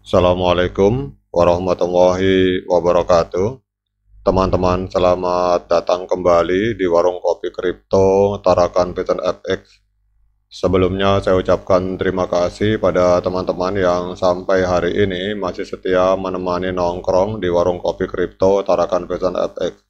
Assalamualaikum warahmatullahi wabarakatuh. Teman-teman, selamat datang kembali di warung kopi kripto Tarakan Python FX. Sebelumnya saya ucapkan terima kasih pada teman-teman yang sampai hari ini masih setia menemani nongkrong di warung kopi kripto Tarakan Python FX.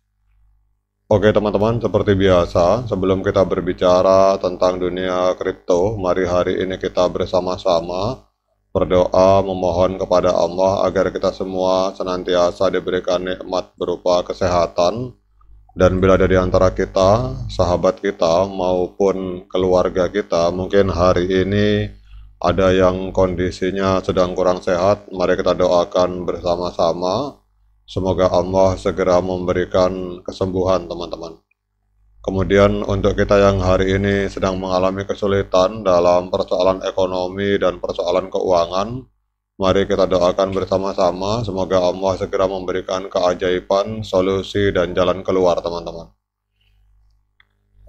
Oke teman-teman, seperti biasa, sebelum kita berbicara tentang dunia kripto, mari hari ini kita bersama-sama berdoa memohon kepada Allah agar kita semua senantiasa diberikan nikmat berupa kesehatan, dan bila ada di antara kita, sahabat kita maupun keluarga kita, mungkin hari ini ada yang kondisinya sedang kurang sehat, mari kita doakan bersama-sama. Semoga Allah segera memberikan kesembuhan teman-teman. Kemudian untuk kita yang hari ini sedang mengalami kesulitan dalam persoalan ekonomi dan persoalan keuangan, mari kita doakan bersama-sama semoga Allah segera memberikan keajaiban, solusi, dan jalan keluar teman-teman.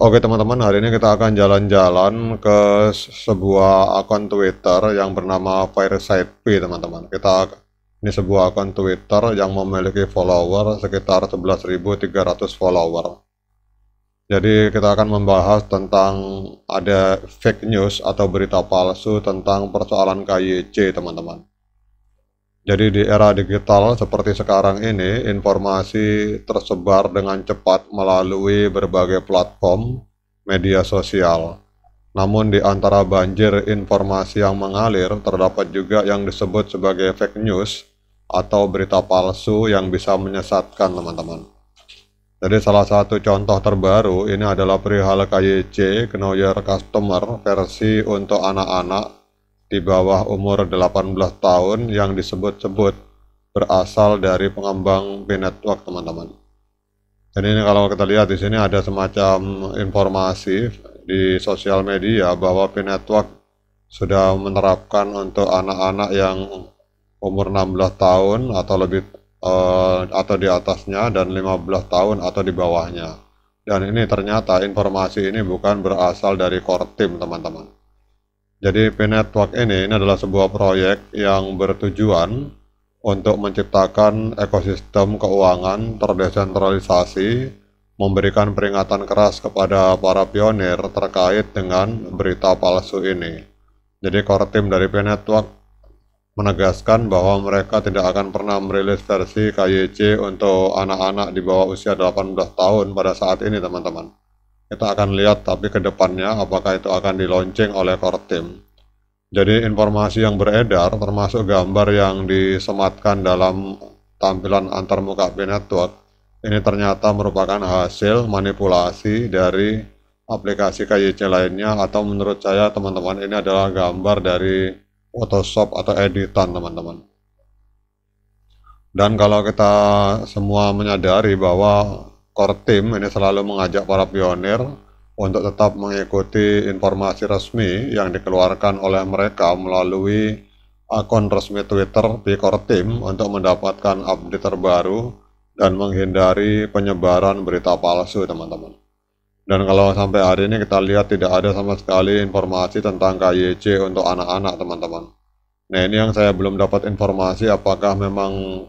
Oke teman-teman, hari ini kita akan jalan-jalan ke sebuah akun Twitter yang bernama Fireside P teman-teman. Ini sebuah akun Twitter yang memiliki follower sekitar 11.300 follower. Jadi kita akan membahas tentang ada fake news atau berita palsu tentang persoalan KYC teman-teman. Jadi di era digital seperti sekarang ini, informasi tersebar dengan cepat melalui berbagai platform media sosial. Namun di antara banjir informasi yang mengalir, terdapat juga yang disebut sebagai fake news atau berita palsu yang bisa menyesatkan teman-teman. Jadi salah satu contoh terbaru ini adalah perihal KYC, Know Your Customer, versi untuk anak-anak di bawah umur 18 tahun yang disebut-sebut berasal dari pengembang P-Network teman-teman. Jadi ini kalau kita lihat di sini ada semacam informasi di sosial media bahwa P-Network sudah menerapkan untuk anak-anak yang umur 16 tahun atau lebih atau di atasnya dan 15 tahun atau di bawahnya. Dan ini ternyata informasi ini bukan berasal dari core team teman-teman. Jadi P-Network ini adalah sebuah proyek yang bertujuan untuk menciptakan ekosistem keuangan terdesentralisasi, memberikan peringatan keras kepada para pionir terkait dengan berita palsu ini. Jadi core team dari P-Network menegaskan bahwa mereka tidak akan pernah merilis versi KYC untuk anak-anak di bawah usia 18 tahun pada saat ini teman-teman. Kita akan lihat tapi ke depannya apakah itu akan di-launching oleh core team. Jadi informasi yang beredar termasuk gambar yang disematkan dalam tampilan antarmuka P-Network ini ternyata merupakan hasil manipulasi dari aplikasi KYC lainnya, atau menurut saya teman-teman ini adalah gambar dari Photoshop atau editan teman-teman. Dan kalau kita semua menyadari bahwa core team ini selalu mengajak para pionir untuk tetap mengikuti informasi resmi yang dikeluarkan oleh mereka melalui akun resmi Twitter di core team untuk mendapatkan update terbaru dan menghindari penyebaran berita palsu teman-teman. Dan kalau sampai hari ini kita lihat tidak ada sama sekali informasi tentang KYC untuk anak-anak teman-teman. Nah ini yang saya belum dapat informasi apakah memang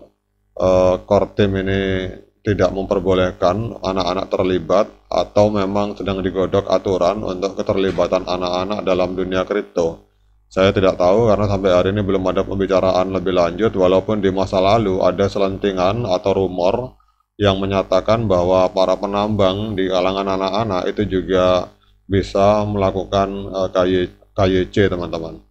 core team ini tidak memperbolehkan anak-anak terlibat atau memang sedang digodok aturan untuk keterlibatan anak-anak dalam dunia kripto. Saya tidak tahu karena sampai hari ini belum ada pembicaraan lebih lanjut, walaupun di masa lalu ada selentingan atau rumor yang menyatakan bahwa para penambang di kalangan anak-anak itu juga bisa melakukan KYC teman-teman.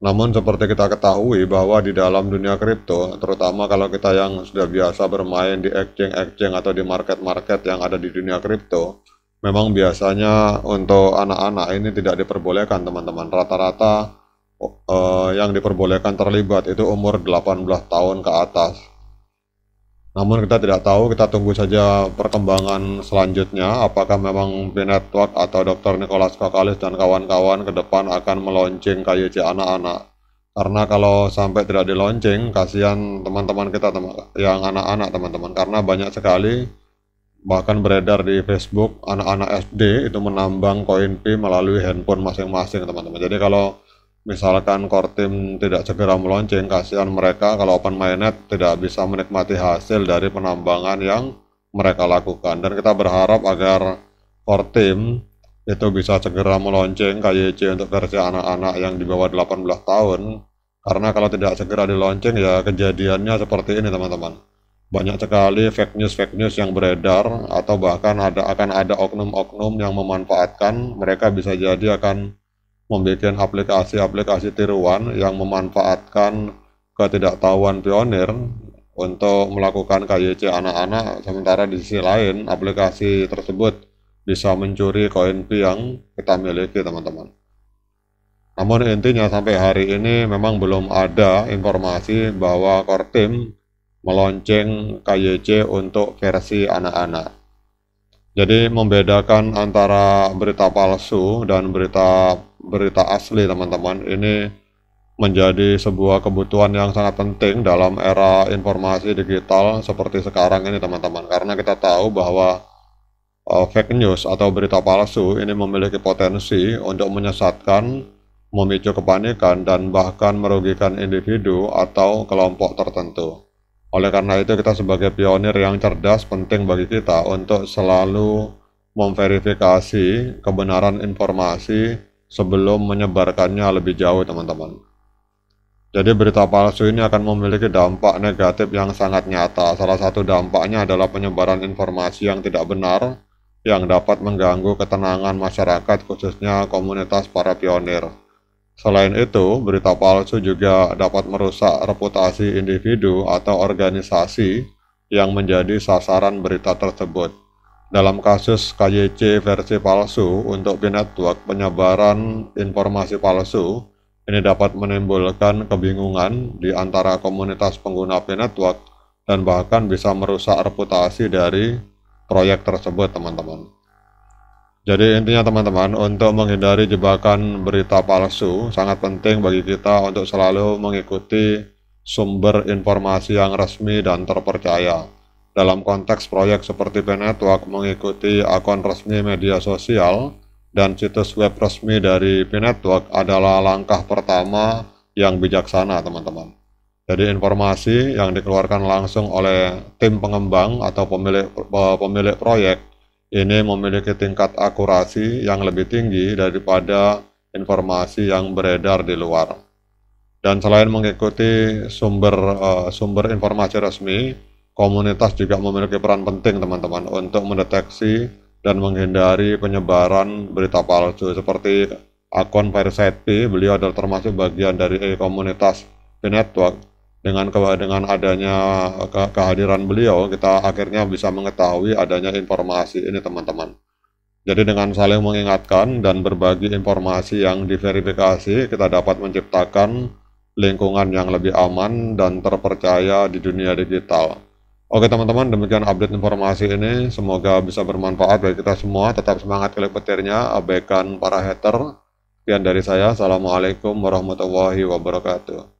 Namun seperti kita ketahui bahwa di dalam dunia kripto, terutama kalau kita yang sudah biasa bermain di exchange atau di market-market yang ada di dunia kripto, memang biasanya untuk anak-anak ini tidak diperbolehkan teman-teman. Rata-rata yang diperbolehkan terlibat itu umur 18 tahun ke atas. Namun kita tidak tahu, kita tunggu saja perkembangan selanjutnya apakah memang P-Network atau Dr. Nicholas Kakalis dan kawan-kawan ke depan akan meluncing KYC anak-anak. Karena kalau sampai tidak di-launching, kasihan teman-teman kita yang anak-anak teman-teman, karena banyak sekali bahkan beredar di Facebook anak-anak SD itu menambang koin P melalui handphone masing-masing teman-teman. Jadi kalau misalkan core team tidak segera meluncing, kasihan mereka kalau open mainnet tidak bisa menikmati hasil dari penambangan yang mereka lakukan. Dan kita berharap agar core team itu bisa segera meluncing KYC untuk versi anak-anak yang di bawah 18 tahun, karena kalau tidak segera di launching ya kejadiannya seperti ini teman-teman. Banyak sekali fake news yang beredar, atau bahkan akan ada oknum-oknum yang memanfaatkan. Mereka bisa jadi akan membuat aplikasi-aplikasi tiruan yang memanfaatkan ketidaktahuan pionir untuk melakukan KYC anak-anak, sementara di sisi lain aplikasi tersebut bisa mencuri koin P yang kita miliki teman-teman. Namun intinya sampai hari ini memang belum ada informasi bahwa core team melonceng KYC untuk versi anak-anak. Jadi membedakan antara berita palsu dan berita asli teman-teman, ini menjadi sebuah kebutuhan yang sangat penting dalam era informasi digital seperti sekarang ini teman-teman, karena kita tahu bahwa fake news atau berita palsu ini memiliki potensi untuk menyesatkan, memicu kepanikan, dan bahkan merugikan individu atau kelompok tertentu. Oleh karena itu kita sebagai pionir yang cerdas, penting bagi kita untuk selalu memverifikasi kebenaran informasi sebelum menyebarkannya lebih jauh teman-teman. Jadi berita palsu ini akan memiliki dampak negatif yang sangat nyata. Salah satu dampaknya adalah penyebaran informasi yang tidak benar yang dapat mengganggu ketenangan masyarakat, khususnya komunitas para pionir. Selain itu, berita palsu juga dapat merusak reputasi individu atau organisasi yang menjadi sasaran berita tersebut. Dalam kasus KYC versi palsu untuk P-Network, penyebaran informasi palsu ini dapat menimbulkan kebingungan di antara komunitas pengguna P-Network dan bahkan bisa merusak reputasi dari proyek tersebut, teman-teman. Jadi intinya teman-teman, untuk menghindari jebakan berita palsu, sangat penting bagi kita untuk selalu mengikuti sumber informasi yang resmi dan terpercaya. Dalam konteks proyek seperti P-Network, mengikuti akun resmi media sosial dan situs web resmi dari P-Network adalah langkah pertama yang bijaksana teman-teman. Jadi informasi yang dikeluarkan langsung oleh tim pengembang atau pemilik proyek ini memiliki tingkat akurasi yang lebih tinggi daripada informasi yang beredar di luar. Dan selain mengikuti sumber informasi resmi, komunitas juga memiliki peran penting teman-teman untuk mendeteksi dan menghindari penyebaran berita palsu. Seperti akun Fireside P, beliau adalah termasuk bagian dari komunitas P-Network. Dengan adanya kehadiran beliau, kita akhirnya bisa mengetahui adanya informasi ini teman-teman. Jadi dengan saling mengingatkan dan berbagi informasi yang diverifikasi, kita dapat menciptakan lingkungan yang lebih aman dan terpercaya di dunia digital. Oke teman-teman, demikian update informasi ini. Semoga bisa bermanfaat bagi kita semua. Tetap semangat klik petirnya, abaikan para hater. Sekian dari saya. Assalamualaikum warahmatullahi wabarakatuh.